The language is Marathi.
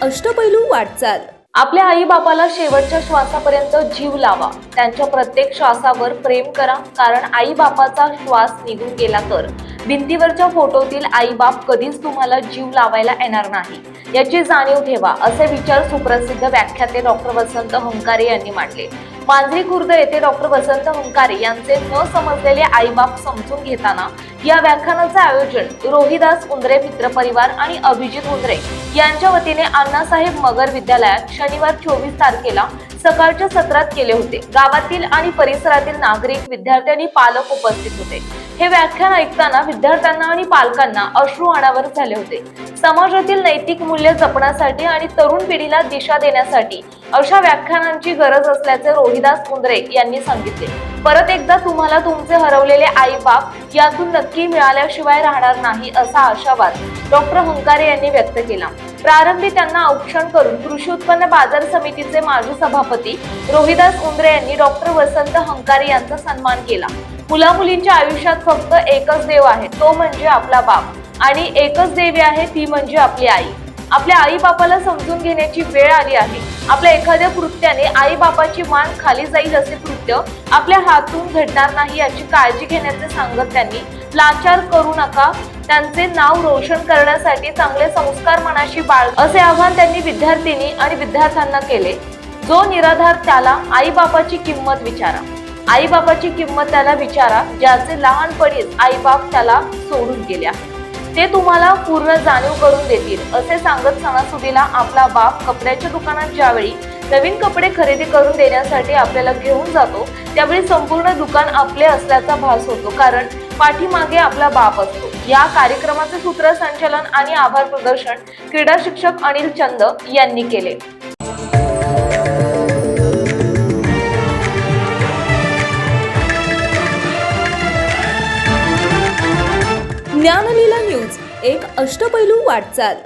अष्टपैलू वाटचाल. आपल्या आई बापाला शेवटच्या श्वासापर्यंत जीव लावा. त्यांच्या प्रत्येक श्वासावर प्रेम करा, कारण आई बापाचा श्वास निघून गेला तर भिंतीवरच्या फोटोतील आई बाप कधीच तुम्हाला जीव लावायला येणार नाही, याची जाणीव ठेवा, असे विचार सुप्रसिद्ध व्याख्याते डॉक्टर वसंत हंकारे यांनी मांडले. मांजरी खुर्द येथे डॉक्टर वसंत हंकारे यांचे न समजलेले आई बाप समजून घेताना या व्याख्यानाचे आयोजन रोहिदास उंद्रे मित्रपरिवार आणि अभिजित उंद्रे यांच्या वतीने अण्णासाहेब मगर विद्यालयात शनिवार 24 तारखेला सकाळच्या सत्रात केले होते. गावातील आणि परिसरातील नागरिक, विद्यार्थी आणि पालक उपस्थित होते. हे व्याख्यान ऐकताना विद्यार्थ्यांना आणि पालकांना अश्रू अनावर झाले होते. समाजातील नैतिक मूल्य जपण्यासाठी आणि तरुण पिढीला दिशा देण्यासाठी अशा व्याख्यानांची गरज असल्याचे रोहिदास उंद्रे यांनी सांगितले. परत एकदा तुम्हाला तुमचे हरवलेले आई बाप यातून नक्की मिळाल्याशिवाय राहणार नाही, असा आशावाद डॉक्टर हंकारे यांनी व्यक्त केला. प्रारंभी त्यांना औक्षण करून कृषी उत्पन्न बाजार समितीचे माजी सभापती रोहिदास उंद्रे यांनी डॉक्टर वसंत हंकारे यांचा सन्मान केला. मुला मुलींच्या आयुष्यात फक्त एकच देव आहे, तो म्हणजे आपला बाप, आणि एकच देवी आहे, ती म्हणजे आपली आई. आपल्या आई बापाला समजून घेण्याची वेळ आली आहे. आपल्या एखाद्या कृत्याने आई बापाची मान खाली जाईल असे कृत्य आपल्या हातून घडणार नाही याची काळजी घेण्याचे सांगत त्यांनी लाचार करू नका, त्यांचे नाव रोशन करण्यासाठी चांगले संस्कार मनाशी बाळगा, असे आवाहन त्यांनी विद्यार्थिनी आणि विद्यार्थ्यांना केले. जो निराधार त्याला आई बापाची किंमत विचारा. आई बापाची किंमत त्याला विचारा, ज्याचे लहानपणीच आई बाप त्याला सोडून गेले आहे. ते तुम्हाला पूर्ण जाणीव करून देतील, असे सांगत सणासुदीला आपला बाप कपड्याच्या दुकानात ज्यावेळी नवीन कपडे खरेदी करून देण्यासाठी आपल्याला घेऊन जातो, त्यावेळी संपूर्ण दुकान आपले असल्याचा भास होतो, कारण पाठीमागे आपला बाप असतो. या कार्यक्रमाचे सूत्रसंचालन आणि आभार प्रदर्शन क्रीडा शिक्षक अनिल चंद यांनी केले. ज्ञानलीला न्यूज, एक अष्टपैलू वाटचाल.